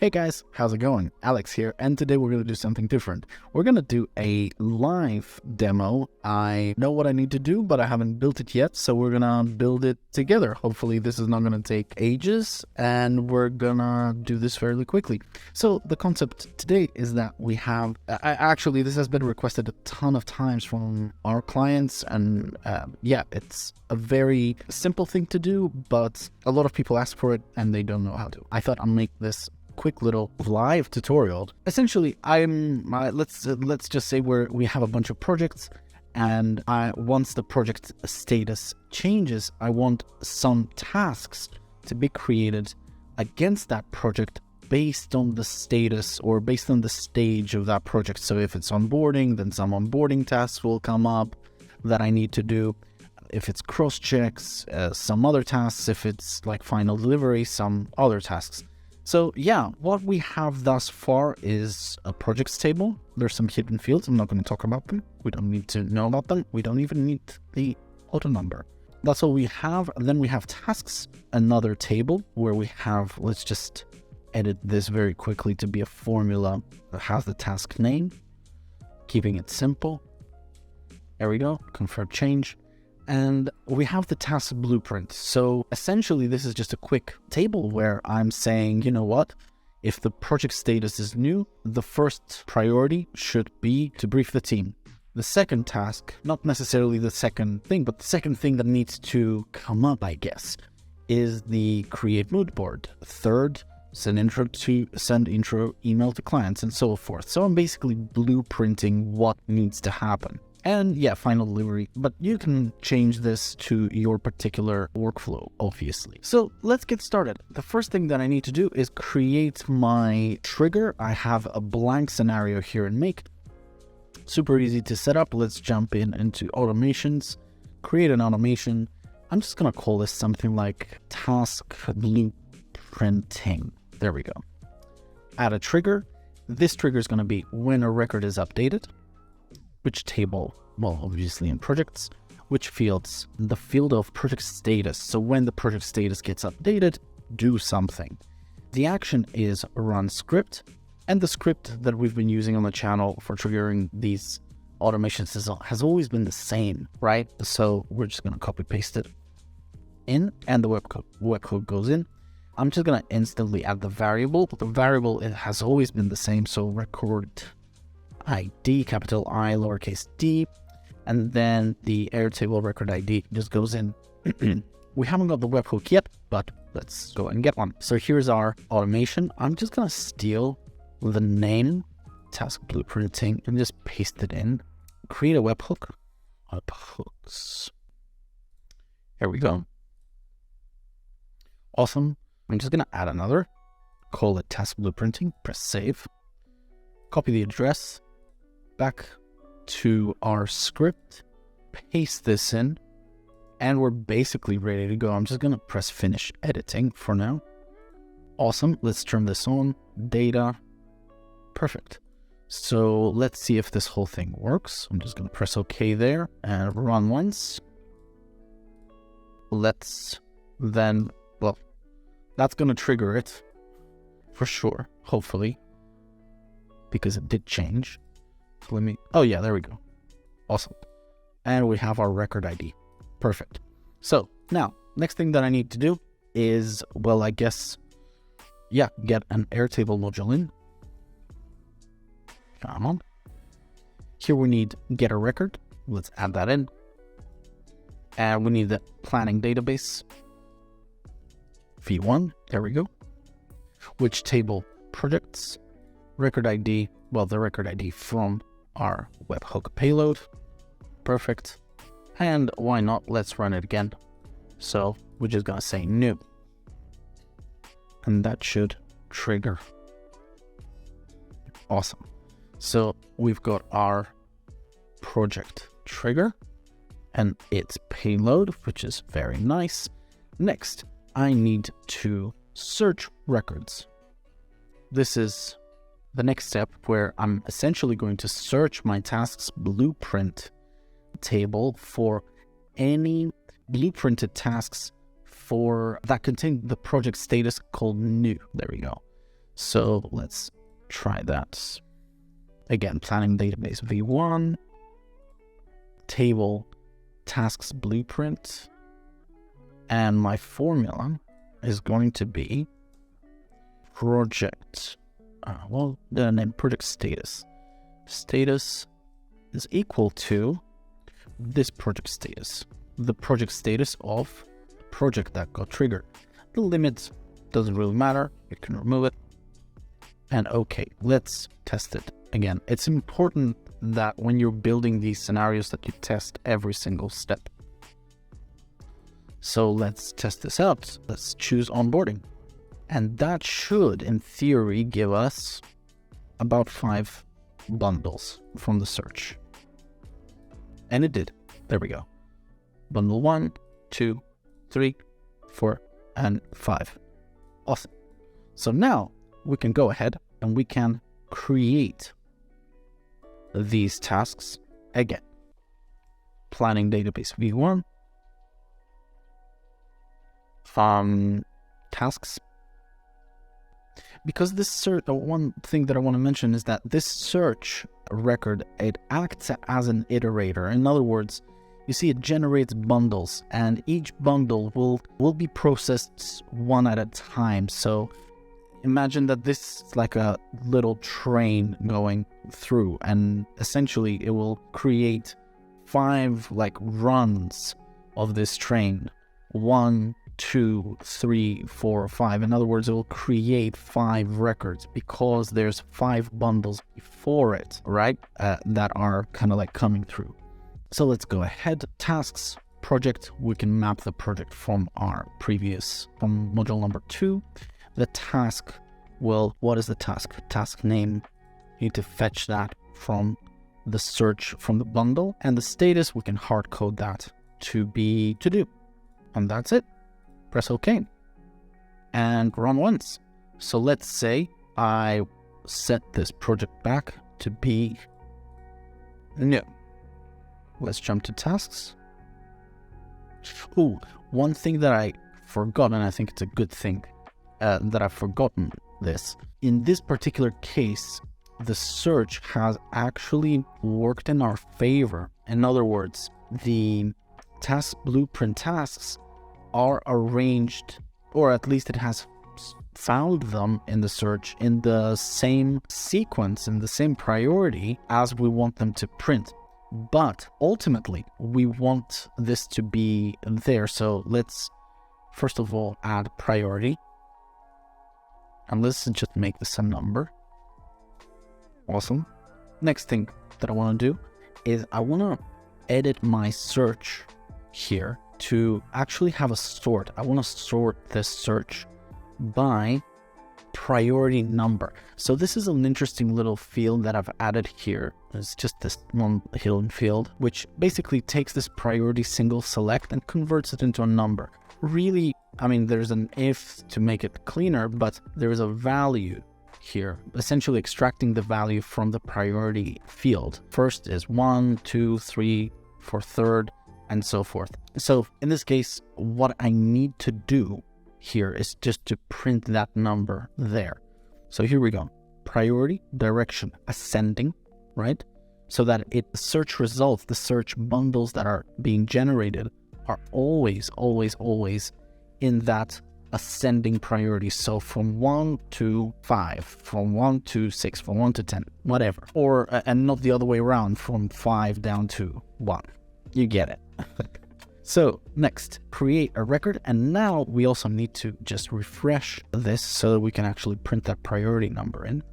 Hey guys, how's it going? Alex here, and today we're going to do something different. We're going to do a live demo. I know what I need to do, but I haven't built it yet, so we're going to build it together. Hopefully this is not going to take ages, and we're going to do this fairly quickly. So the concept today is that we have, actually this has been requested a ton of times from our clients, and it's a very simple thing to do, but a lot of people ask for it and they don't know how to. I thought I'll make this quick little live tutorial. Essentially, let's just say we have a bunch of projects, and once the project status changes, I want some tasks to be created against that project based on the status or based on the stage of that project. So if it's onboarding, then some onboarding tasks will come up that I need to do. If it's cross checks, some other tasks. If it's like final delivery, some other tasks. So yeah, what we have thus far is a projects table. There's some hidden fields. I'm not going to talk about them. We don't need to know about them. We don't even need the auto number. That's all we have. And then we have tasks, another table where we have, let's just edit this very quickly to be a formula that has the task name, keeping it simple. There we go, confirm change. And we have the task blueprint. So essentially, this is just a quick table where I'm saying, you know what, if the project status is new, the first priority should be to brief the team. The second task, not necessarily the second thing, but the second thing that needs to come up, I guess, is the create mood board. Third, send intro email to clients, and so forth. So I'm basically blueprinting what needs to happen. And yeah, final delivery, but you can change this to your particular workflow, obviously. So let's get started. The first thing that I need to do is create my trigger. I have a blank scenario here in Make. Super easy to set up. Let's jump into automations, create an automation. I'm just gonna call this something like task blueprinting. There we go. Add a trigger. This trigger is gonna be when a record is updated. Which table? Well, obviously in projects. Which fields? The field of project status. So when the project status gets updated, do something. The action is run script, and the script that we've been using on the channel for triggering these automations has always been the same, right? So we're just gonna copy paste it in, and the webhook goes in. I'm just gonna instantly add the variable. The variable, it has always been the same, so record ID, capital I, lowercase d, and then the Airtable record ID just goes in. We haven't got the webhook yet, but let's go and get one. So here's our automation. I'm just gonna steal the name, task blueprinting, and just paste it in. Create a webhook. Webhooks. Here we go. Awesome. I'm just gonna add another. Call it task blueprinting. Press save. Copy the address. Back to our script, paste this in, and we're basically ready to go. I'm just gonna press finish editing for now. Awesome, let's turn this on, data, perfect. So let's see if this whole thing works. I'm just gonna press OK there and run once. Let's then, well, that's gonna trigger it for sure, hopefully, because it did change. Oh yeah, there we go. Awesome. And we have our record ID. Perfect. So now, next thing that I need to do is, well, I guess, yeah, get an Airtable module in. Come on. Here we need get a record. Let's add that in. And we need the planning database. V1, there we go. Which table? Projects. Record ID, well, the record ID from our webhook payload. Perfect. And why not? Let's run it again. So we're just gonna say new. And that should trigger. Awesome. So we've got our project trigger and its payload, which is very nice. Next, I need to search records. This is the next step where I'm essentially going to search my tasks blueprint table for any blueprinted tasks that contain the project status called new. There we go. So let's try that. Again, planning database v1, table tasks blueprint, and my formula is going to be project, the name project status. Status is equal to this project status, the project status of the project that got triggered. The limit doesn't really matter, you can remove it. And okay, let's test it. Again, it's important that when you're building these scenarios that you test every single step. So let's test this out. Let's choose onboarding. And that should, in theory, give us about 5 bundles from the search. And it did. There we go. Bundle 1, 2, 3, 4, and 5. Awesome. So now we can go ahead and we can create these tasks again. Planning database v1. Tasks. Because this search, one thing that I want to mention is that this search record, it acts as an iterator. In other words, you see it generates bundles, and each bundle will be processed one at a time. So imagine that this is like a little train going through, and essentially it will create 5 like runs of this train. 1, 2, 3, 4, 5. In other words, it will create 5 records because there's 5 bundles before it, right? That are kind of like coming through. So let's go ahead. Tasks, project. We can map the project from our previous, from module number 2. The task will, what is the task? Task name. You need to fetch that from the search from the bundle. And the status, we can hard code that to be to do. And that's it. Press OK and run once. So let's say I set this project back to be new. Let's jump to tasks. Ooh, one thing that I forgot, and I think it's a good thing that I've forgotten this. In this particular case, the search has actually worked in our favor. In other words, the task blueprint tasks are arranged, or at least it has found them in the search in the same sequence, in the same priority as we want them to print. But ultimately, we want this to be there. So let's first of all add priority. And let's just make this a number. Awesome. Next thing that I want to do is I want to edit my search here to actually have a sort. I want to sort this search by priority number. So this is an interesting little field that I've added here. It's just this one hidden field, which basically takes this priority single select and converts it into a number. Really, I mean, there's an if to make it cleaner, but there is a value here, essentially extracting the value from the priority field. First is 1, 2, 3, for third, and so forth. So in this case, what I need to do here is just to print that number there. So here we go. Priority, direction, ascending, right? So that the search results, the search bundles that are being generated are always in that ascending priority. So from 1 to 5, from 1 to 6, from 1 to 10, whatever. Or, and not the other way around, from 5 down to 1. You get it. So next, create a record. And now we also need to just refresh this so that we can actually print that priority number in.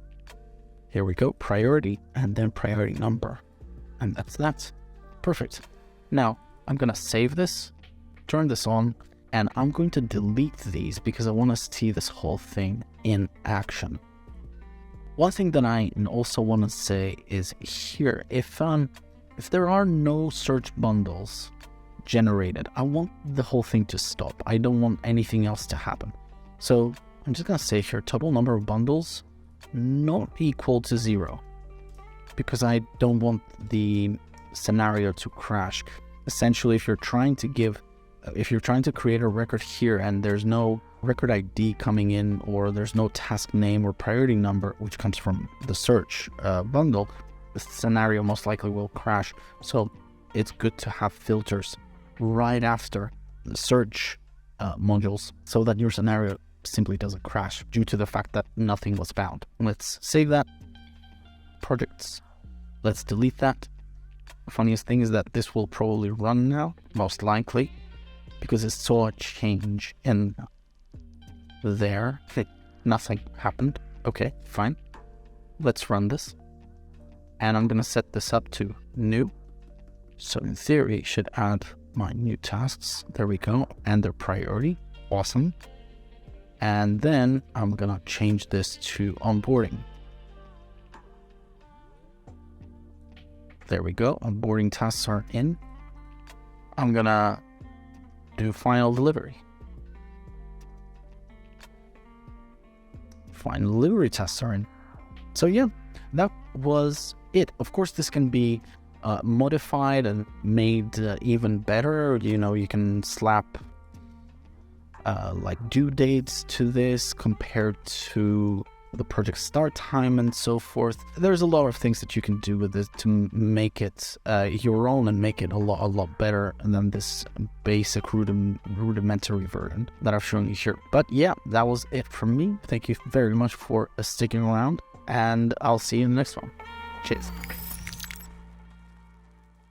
Here we go, priority, and then priority number. And that's that. Perfect. Now I'm gonna save this, turn this on, and I'm going to delete these because I want to see this whole thing in action. One thing that I also want to say is here, if there are no search bundles generated, I want the whole thing to stop. I don't want anything else to happen. So I'm just gonna say here, total number of bundles not equal to 0, because I don't want the scenario to crash. Essentially, if you're trying to create a record here and there's no record ID coming in, or there's no task name or priority number, which comes from the search bundle, the scenario most likely will crash. So it's good to have filters right after the search modules so that your scenario simply doesn't crash due to the fact that nothing was found. Let's save that. Projects. Let's delete that. The funniest thing is that this will probably run now, most likely, because it saw a change in there. Nothing happened. Okay, fine. Let's run this. And I'm going to set this up to new. So in theory, it should add my new tasks. There we go. And their priority. Awesome. And then I'm going to change this to onboarding. There we go. Onboarding tasks are in. I'm going to do final delivery. Final delivery tasks are in. So yeah, that was it. Of course, this can be modified and made even better. You know, you can slap like due dates to this compared to the project start time and so forth. There's a lot of things that you can do with this to make it your own and make it a lot better than this basic rudimentary version that I've shown you here. But yeah, that was it from me. Thank you very much for sticking around, and I'll see you in the next one. Cheers.